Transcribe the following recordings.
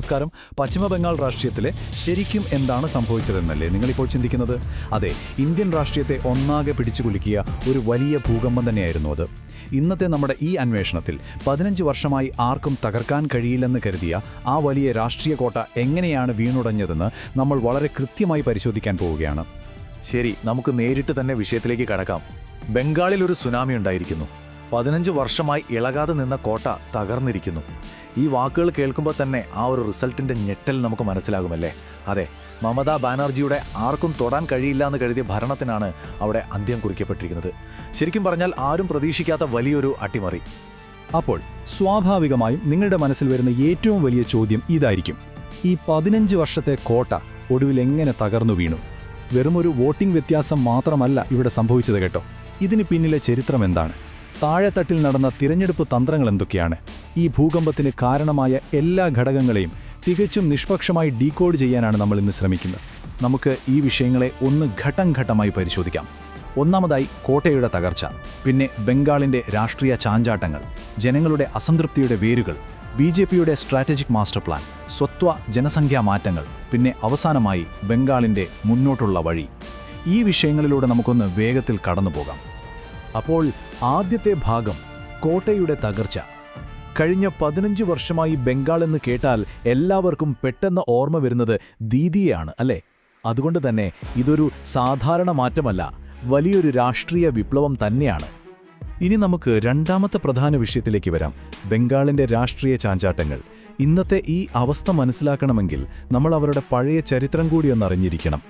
നമസ്കാരം. പശ്ചിമബംഗാൾ രാഷ്ട്രീയത്തിലെ ശരിക്കും എന്താണ് സംഭവിച്ചതെന്നല്ലേ നിങ്ങളിപ്പോൾ ചിന്തിക്കുന്നത്? അതെ, ഇന്ത്യൻ രാഷ്ട്രീയത്തെ ഒന്നാകെ പിടിച്ചുകുലുക്കിയ ഒരു വലിയ ഭൂകമ്പം തന്നെയായിരുന്നു അത്. ഇന്നത്തെ നമ്മുടെ ഈ അന്വേഷണത്തിൽ 15 വർഷമായി ആർക്കും തകർക്കാൻ കഴിയില്ലെന്ന് കരുതിയ ആ വലിയ രാഷ്ട്രീയ കോട്ട എങ്ങനെയാണ് വീണുടഞ്ഞതെന്ന് നമ്മൾ വളരെ കൃത്യമായി പരിശോധിക്കാൻ പോവുകയാണ്. ശരി, നമുക്ക് നേരിട്ട് തന്നെ വിഷയത്തിലേക്ക് കടക്കാം. ബംഗാളിൽ ഒരു സുനാമി ഉണ്ടായിരിക്കുന്നു. 15 വർഷമായി ഇളകാതെ നിന്ന കോട്ട തകർന്നിരിക്കുന്നു. ഈ വാക്കുകൾ കേൾക്കുമ്പോൾ തന്നെ ആ ഒരു റിസൾട്ടിന്റെ ഞെട്ടൽ നമുക്ക് മനസ്സിലാകുമല്ലേ? അതെ, മമതാ ബാനർജിയുടെ ആർക്കും തൊടാൻ കഴിയില്ല എന്ന് കരുതിയ ഭരണത്തിനാണ് അവിടെ അന്ത്യം കുറിക്കപ്പെട്ടിരിക്കുന്നത്. ശരിക്കും പറഞ്ഞാൽ ആരും പ്രതീക്ഷിക്കാത്ത വലിയൊരു അട്ടിമറി. അപ്പോൾ സ്വാഭാവികമായും നിങ്ങളുടെ മനസ്സിൽ വരുന്ന ഏറ്റവും വലിയ ചോദ്യം ഇതായിരിക്കും: ഈ 15 വർഷത്തെ കോട്ട ഒടുവിൽ എങ്ങനെ തകർന്നു വീണു? വെറുമൊരു വോട്ടിംഗ് വ്യത്യാസം മാത്രമല്ല ഇവിടെ സംഭവിച്ചത് കേട്ടോ. ഇതിന് പിന്നിലെ ചരിത്രം എന്താണ്? താഴെത്തട്ടിൽ നടന്ന തിരഞ്ഞെടുപ്പ് തന്ത്രങ്ങൾ എന്തൊക്കെയാണ്? ഈ ഭൂകമ്പത്തിന് കാരണമായ എല്ലാ ഘടകങ്ങളെയും തികച്ചും നിഷ്പക്ഷമായി ഡീകോഡ് ചെയ്യാനാണ് നമ്മൾ ഇന്ന് ശ്രമിക്കുന്നത്. നമുക്ക് ഈ വിഷയങ്ങളെ ഒന്ന് ഘട്ടം ഘട്ടമായി പരിശോധിക്കാം. ഒന്നാമതായി കോട്ടയുടെ തകർച്ച, പിന്നെ ബംഗാളിന്റെ രാഷ്ട്രീയ ചാഞ്ചാട്ടങ്ങൾ, ജനങ്ങളുടെ അസംതൃപ്തിയുടെ വേരുകൾ, BJPയുടെ സ്ട്രാറ്റജിക് മാസ്റ്റർ പ്ലാൻ, സ്വത്വ ജനസംഖ്യാ മാറ്റങ്ങൾ, പിന്നെ അവസാനമായി ബംഗാളിന്റെ മുന്നോട്ടുള്ള വഴി. ഈ വിഷയങ്ങളിലൂടെ നമുക്കൊന്ന് വേഗത്തിൽ കടന്നുപോകാം. അപ്പോൾ ആദ്യത്തെ ഭാഗം, കോട്ടയുടെ തകർച്ച. കഴിഞ്ഞ 15 വർഷമായി ബംഗാൾ എന്ന് കേട്ടാൽ എല്ലാവർക്കും പെട്ടെന്ന് ഓർമ്മ വരുന്നത് ദീദിയെയാണ്, അല്ലേ? അതുകൊണ്ട് തന്നെ ഇതൊരു സാധാരണ മാറ്റമല്ല, വലിയൊരു രാഷ്ട്രീയ വിപ്ലവം തന്നെയാണ്. ഇനി നമുക്ക് രണ്ടാമത്തെ പ്രധാന വിഷയത്തിലേക്ക് വരാം: ബംഗാളിന്റെ രാഷ്ട്രീയ ചാഞ്ചാട്ടങ്ങൾ. ഇന്നത്തെ ഈ അവസ്ഥ മനസ്സിലാക്കണമെങ്കിൽ നമ്മൾ അവരുടെ പഴയ ചരിത്രം കൂടി ഒന്നറിഞ്ഞിരിക്കണം.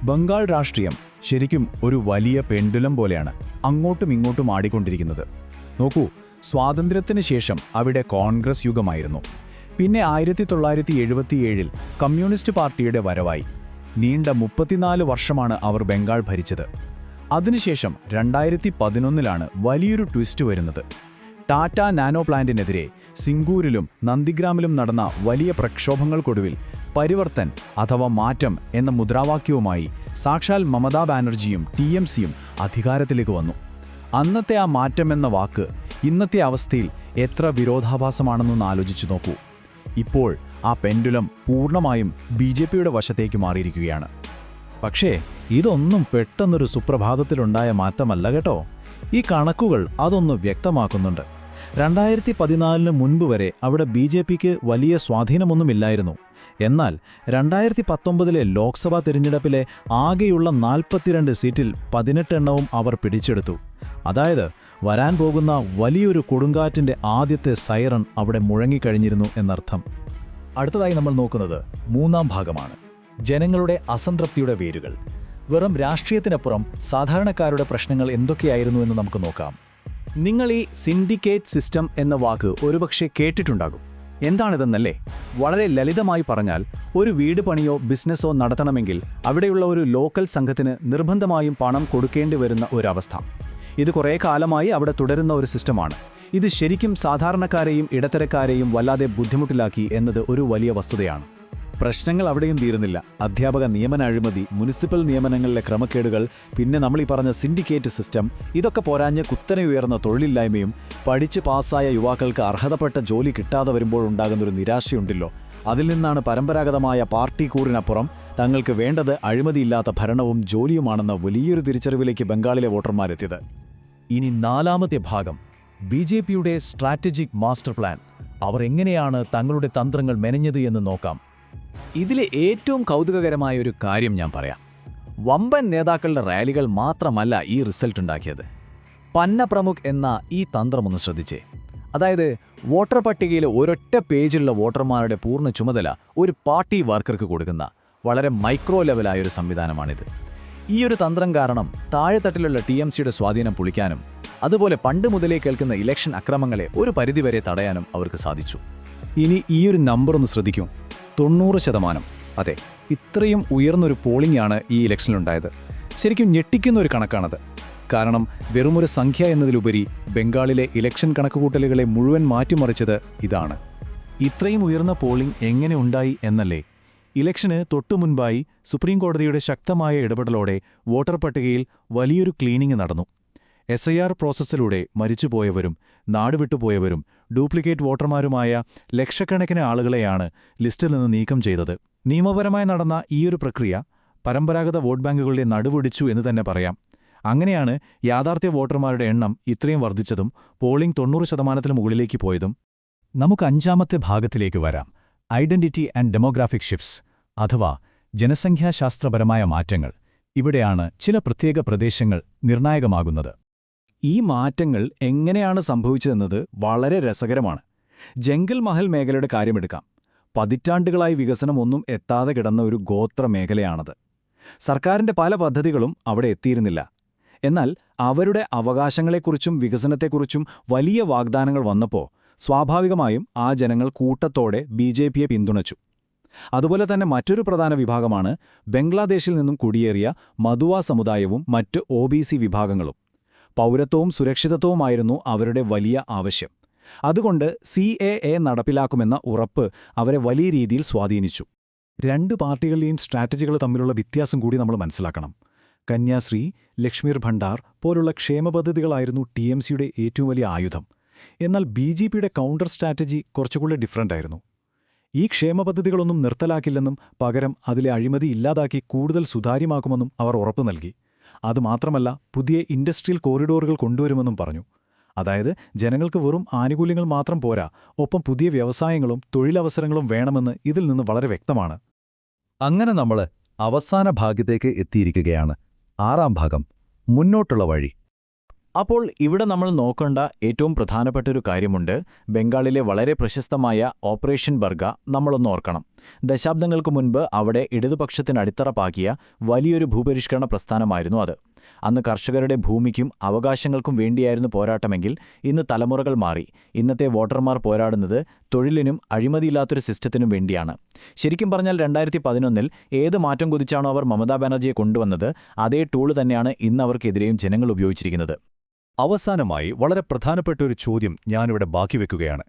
ബംഗാൾ രാഷ്ട്രീയം ശരിക്കും ഒരു വലിയ പെൻഡുലം പോലെയാണ് അങ്ങോട്ടും ഇങ്ങോട്ടും ആടിക്കൊണ്ടിരിക്കുന്നത്. നോക്കൂ, സ്വാതന്ത്ര്യത്തിന് ശേഷം അവിടെ കോൺഗ്രസ് യുഗമായിരുന്നു. പിന്നെ 1977 കമ്മ്യൂണിസ്റ്റ് പാർട്ടിയുടെ വരവായി. നീണ്ട 34 വർഷമാണ് അവർ ബംഗാൾ ഭരിച്ചത്. അതിനുശേഷം 2011 വലിയൊരു ട്വിസ്റ്റ് വരുന്നത്. ടാറ്റ നാനോ പ്ലാന്റിനെതിരെ സിംഗൂരിലും നന്ദിഗ്രാമിലും നടന്ന വലിയ പ്രക്ഷോഭങ്ങൾക്കൊടുവിൽ പരിവർത്തൻ അഥവാ മാറ്റം എന്ന മുദ്രാവാക്യവുമായി സാക്ഷാൽ മമതാ ബാനർജിയും TMCയും അധികാരത്തിലേക്ക് വന്നു. അന്നത്തെ ആ മാറ്റം എന്ന വാക്ക് ഇന്നത്തെ അവസ്ഥയിൽ എത്ര വിരോധാഭാസമാണെന്നൊന്ന് ആലോചിച്ചു നോക്കൂ. ഇപ്പോൾ ആ പെൻഡുലം പൂർണ്ണമായും BJPയുടെ വശത്തേക്ക് മാറിയിരിക്കുകയാണ്. പക്ഷേ ഇതൊന്നും പെട്ടെന്നൊരു സുപ്രഭാതത്തിലുണ്ടായ മാറ്റമല്ല കേട്ടോ. ഈ കണക്കുകൾ അതൊന്ന് വ്യക്തമാക്കുന്നുണ്ട്. 2014 മുൻപ് വരെ അവിടെ BJPക്ക് വലിയ സ്വാധീനമൊന്നുമില്ലായിരുന്നു. എന്നാൽ 2019 ലോക്സഭാ തിരഞ്ഞെടുപ്പിലെ ആകെയുള്ള 42 സീറ്റിൽ 18 എണ്ണവും അവർ പിടിച്ചെടുത്തു. അതായത് വരാൻ പോകുന്ന വലിയൊരു കൊടുങ്കാറ്റിന്റെ ആദ്യത്തെ സൈറൺ അവിടെ മുഴങ്ങിക്കഴിഞ്ഞിരുന്നു എന്നർത്ഥം. അടുത്തതായി നമ്മൾ നോക്കുന്നത് മൂന്നാം ഭാഗമാണ്: ജനങ്ങളുടെ അസംതൃപ്തിയുടെ വേരുകൾ. വെറും രാഷ്ട്രീയത്തിനപ്പുറം സാധാരണക്കാരുടെ പ്രശ്നങ്ങൾ എന്തൊക്കെയായിരുന്നു എന്ന് നമുക്ക് നോക്കാം. നിങ്ങൾ ഈ സിൻഡിക്കേറ്റ് സിസ്റ്റം എന്ന വാക്ക് ഒരുപക്ഷെ കേട്ടിട്ടുണ്ടാകും. എന്താണിതെന്നല്ലേ? വളരെ ലളിതമായി പറഞ്ഞാൽ, ഒരു വീട് പണിയോ ബിസിനസ്സോ നടത്തണമെങ്കിൽ അവിടെയുള്ള ഒരു ലോക്കൽ സംഘത്തിന് നിർബന്ധമായും പണം കൊടുക്കേണ്ടി വരുന്ന ഒരവസ്ഥ. ഇത് കുറേ കാലമായി അവിടെ തുടരുന്ന ഒരു സിസ്റ്റമാണ്. ഇത് ശരിക്കും സാധാരണക്കാരെയും ഇടത്തരക്കാരെയും വല്ലാതെ ബുദ്ധിമുട്ടിലാക്കി എന്നത് ഒരു വലിയ വസ്തുതയാണ്. പ്രശ്നങ്ങൾ അവിടെയും തീരുന്നില്ല. അധ്യാപക നിയമന അഴിമതി, മുനിസിപ്പൽ നിയമനങ്ങളിലെ ക്രമക്കേടുകൾ, പിന്നെ നമ്മൾ ഈ പറഞ്ഞ സിൻഡിക്കേറ്റ് സിസ്റ്റം, ഇതൊക്കെ പോരാഞ്ഞ് കുത്തനെ ഉയർന്ന തൊഴിലില്ലായ്മയും പഠിച്ച് പാസ്സായ യുവാക്കൾക്ക് അർഹതപ്പെട്ട ജോലി കിട്ടാതെ വരുമ്പോഴുണ്ടാകുന്നൊരു നിരാശയുണ്ടല്ലോ. അതിൽ നിന്നാണ് പരമ്പരാഗതമായ പാർട്ടി കൂറിനപ്പുറം തങ്ങൾക്ക് വേണ്ടത് അഴിമതിയില്ലാത്ത ഭരണവും ജോലിയുമാണെന്ന വലിയൊരു തിരിച്ചറിവിലേക്ക് ബംഗാളിലെ വോട്ടർമാരെത്തിയത്. ഇനി നാലാമത്തെ ഭാഗം, BJPയുടെ സ്ട്രാറ്റജിക് മാസ്റ്റർ പ്ലാൻ. അവർ എങ്ങനെയാണ് തങ്ങളുടെ തന്ത്രങ്ങൾ മെനഞ്ഞത് എന്ന് നോക്കാം. ഇതിലെ ഏറ്റവും കൗതുകകരമായ ഒരു കാര്യം ഞാൻ പറയാം. വമ്പൻ നേതാക്കളുടെ റാലികൾ മാത്രമല്ല ഈ റിസൾട്ട് ഉണ്ടാക്കിയത്. പന്ന പ്രമുഖ് എന്ന ഈ തന്ത്രമൊന്ന് ശ്രദ്ധിച്ചേ. അതായത് വോട്ടർ പട്ടികയിലെ ഒരൊറ്റ പേജിലുള്ള വോട്ടർമാരുടെ പൂർണ്ണ ചുമതല ഒരു പാർട്ടി വർക്കർക്ക് കൊടുക്കുന്ന വളരെ മൈക്രോ ലെവലായൊരു സംവിധാനമാണിത്. ഈ ഒരു തന്ത്രം കാരണം താഴെത്തട്ടിലുള്ള TMCയുടെ സ്വാധീനം പൊളിക്കാനും അതുപോലെ പണ്ട് മുതലേ കേൾക്കുന്ന ഇലക്ഷൻ അക്രമങ്ങളെ ഒരു പരിധിവരെ തടയാനും അവർക്ക് സാധിച്ചു. ഇനി ഈ ഒരു നമ്പർ ഒന്ന് ശ്രദ്ധിക്കൂ: 90%. അതെ, ഇത്രയും ഉയർന്നൊരു പോളിംഗ് ആണ് ഈ ഇലക്ഷനിലുണ്ടായത്. ശരിക്കും ഞെട്ടിക്കുന്ന ഒരു കണക്കാണത്. കാരണം വെറുമൊരു സംഖ്യ എന്നതിലുപരി ബംഗാളിലെ ഇലക്ഷൻ കണക്കുകൂട്ടലുകളെ മുഴുവൻ മാറ്റിമറിച്ചത് ഇതാണ്. ഇത്രയും ഉയർന്ന പോളിംഗ് എങ്ങനെ ഉണ്ടായി എന്നല്ലേ? ഇലക്ഷന് തൊട്ടുമുൻപായി സുപ്രീം കോടതിയുടെ ശക്തമായ ഇടപെടലോടെ വോട്ടർ പട്ടികയിൽ വലിയൊരു ക്ലീനിംഗ് നടന്നു. SIR പ്രോസസ്സിലൂടെ മരിച്ചുപോയവരും നാടുവിട്ടുപോയവരും ഡ്യൂപ്ലിക്കേറ്റ് വോട്ടർമാരുമായ ലക്ഷക്കണക്കിന് ആളുകളെയാണ് ലിസ്റ്റിൽ നിന്ന് നീക്കം ചെയ്തത്. നിയമപരമായി നടന്ന ഈയൊരു പ്രക്രിയ പരമ്പരാഗത വോട്ട് ബാങ്കുകളുടെ നടുവൊടിച്ചു എന്ന് തന്നെ പറയാം. അങ്ങനെയാണ് യാഥാർത്ഥ്യ വോട്ടർമാരുടെ എണ്ണം ഇത്രയും വർദ്ധിച്ചതും പോളിംഗ് 90% മുകളിലേക്ക് പോയതും. നമുക്ക് 5ാമത്തെ ഭാഗത്തിലേക്ക് വരാം. ഐഡന്റിറ്റി ആൻഡ് ഡെമോഗ്രാഫിക് ഷിഫ്റ്റ്സ്, അഥവാ ജനസംഖ്യാശാസ്ത്രപരമായ മാറ്റങ്ങൾ. ഇവിടെയാണ് ചില പ്രത്യേക പ്രദേശങ്ങൾ നിർണായകമാകുന്നത്. ഈ മാറ്റങ്ങൾ എങ്ങനെയാണ് സംഭവിച്ചതെന്നത് വളരെ രസകരമാണ്. ജംഗൽ മഹൽ മേഖലയുടെ കാര്യമെടുക്കാം. പതിറ്റാണ്ടുകളായി വികസനമൊന്നും എത്താതെ കിടന്ന ഒരു ഗോത്ര മേഖലയാണത്. സർക്കാരിന്റെ പല പദ്ധതികളും അവിടെ എത്തിയിരുന്നില്ല. എന്നാൽ അവരുടെ അവകാശങ്ങളെക്കുറിച്ചും വികസനത്തെക്കുറിച്ചും വലിയ വാഗ്ദാനങ്ങൾ വന്നപ്പോൾ സ്വാഭാവികമായും ആ ജനങ്ങൾ കൂട്ടത്തോടെ BJPയെ പിന്തുണച്ചു. അതുപോലെ തന്നെ മറ്റൊരു പ്രധാന വിഭാഗമാണ് ബംഗ്ലാദേശിൽ നിന്നും കുടിയേറിയ മതുവ സമുദായവും മറ്റ് OBC വിഭാഗങ്ങളും. പൗരത്വവും സുരക്ഷിതത്വവുമായിരുന്നു അവരുടെ വലിയ ആവശ്യം. അതുകൊണ്ട് CAA നടപ്പിലാക്കുമെന്ന ഉറപ്പ് അവരെ വലിയ രീതിയിൽ സ്വാധീനിച്ചു. രണ്ട് പാർട്ടികളുടെയും സ്ട്രാറ്റജികൾ തമ്മിലുള്ള വ്യത്യാസം കൂടി നമ്മൾ മനസ്സിലാക്കണം. കന്യാശ്രീ, ലക്ഷ്മീർ ഭണ്ഡാർ പോലുള്ള ക്ഷേമപദ്ധതികളായിരുന്നു TMCയുടെ ഏറ്റവും വലിയ ആയുധം. എന്നാൽ BJPയുടെ കൗണ്ടർ സ്ട്രാറ്റജി കുറച്ചുകൂടി ഡിഫറൻ്റ് ആയിരുന്നു. ഈ ക്ഷേമപദ്ധതികളൊന്നും നിർത്തലാക്കില്ലെന്നും പകരം അതിലെ അഴിമതി ഇല്ലാതാക്കി കൂടുതൽ സുതാര്യമാക്കുമെന്നും അവർ ഉറപ്പു നൽകി. അതുമാത്രമല്ല, പുതിയ ഇൻഡസ്ട്രിയൽ കോറിഡോറുകൾ കൊണ്ടുവരുമെന്നും പറഞ്ഞു. അതായത് ജനങ്ങൾക്ക് വെറും ആനുകൂല്യങ്ങൾ മാത്രം പോരാ, ഒപ്പം പുതിയ വ്യവസായങ്ങളും തൊഴിലവസരങ്ങളും വേണമെന്ന് ഇതിൽ നിന്ന് വളരെ വ്യക്തമാണ്. അങ്ങനെ നമ്മൾ അവസാന ഭാഗത്തേക്ക് എത്തിയിരിക്കുകയാണ്. 6ാം ഭാഗം, മുന്നോട്ടുള്ള വഴി. അപ്പോൾ ഇവിടെ നമ്മൾ നോക്കേണ്ട ഏറ്റവും പ്രധാനപ്പെട്ട ഒരു കാര്യമുണ്ട്. ബംഗാളിലെ വളരെ പ്രശസ്തമായ ഓപ്പറേഷൻ ബർഗ നമ്മളൊന്ന് ഓർക്കണം. ദശാബ്ദങ്ങൾക്ക് മുൻപ് അവിടെ ഇടതുപക്ഷത്തിന് അടിത്തറ പാകിയ വലിയൊരു ഭൂപരിഷ്കരണ പ്രസ്ഥാനമായിരുന്നു അത്. അന്ന് കർഷകരുടെ ഭൂമിക്കും അവകാശങ്ങൾക്കും വേണ്ടിയായിരുന്നു പോരാട്ടമെങ്കിൽ ഇന്ന് തലമുറകൾ മാറി. ഇന്നത്തെ വോട്ടർമാർ പോരാടുന്നത് തൊഴിലിനും അഴിമതിയില്ലാത്തൊരു സിസ്റ്റത്തിനും വേണ്ടിയാണ്. ശരിക്കും പറഞ്ഞാൽ 2011 ഏത് മാറ്റം കുതിച്ചാണോ അവർ മമതാ ബാനർജിയെ കൊണ്ടുവന്നത്, അതേ ടൂള് തന്നെയാണ് ഇന്ന് അവർക്കെതിരെയും ജനങ്ങൾ ഉപയോഗിച്ചിരിക്കുന്നത്. അവസാനമായി വളരെ പ്രധാനപ്പെട്ട ഒരു ചോദ്യം ഞാനിവിടെ ബാക്കി വെക്കുകയാണ്.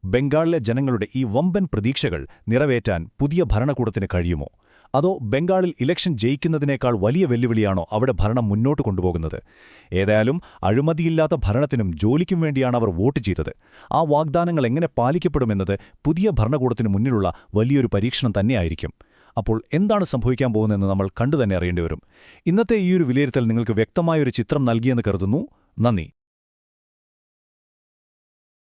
ബംഗാളിലെ ജനങ്ങളുടെ ഈ വമ്പൻ പ്രതീക്ഷകൾ നിറവേറ്റാൻ പുതിയ ഭരണകൂടത്തിന് കഴിയുമോ? അതോ ബംഗാളിൽ ഇലക്ഷൻ ജയിക്കുന്നതിനേക്കാൾ വലിയ വെല്ലുവിളിയാണോ അവിടെ ഭരണം മുന്നോട്ട് കൊണ്ടുപോകുന്നത്? ഏതായാലും അഴിമതിയില്ലാത്ത ഭരണത്തിനും ജോലിക്കും വേണ്ടിയാണ് അവർ വോട്ട് ചെയ്തത്. ആ വാഗ്ദാനങ്ങൾ എങ്ങനെ പാലിക്കപ്പെടുമെന്നത് പുതിയ ഭരണകൂടത്തിന് മുന്നിലുള്ള വലിയൊരു പരീക്ഷണം തന്നെയായിരിക്കും. അപ്പോൾ എന്താണ് സംഭവിക്കാൻ പോകുന്നതെന്ന് നമ്മൾ കണ്ടുതന്നെ അറിയേണ്ടിവരും. ഇന്നത്തെ ഈയൊരു വിലയിരുത്തൽ നിങ്ങൾക്ക് വ്യക്തമായൊരു ചിത്രം നൽകിയെന്ന് കരുതുന്നു. നന്ദി.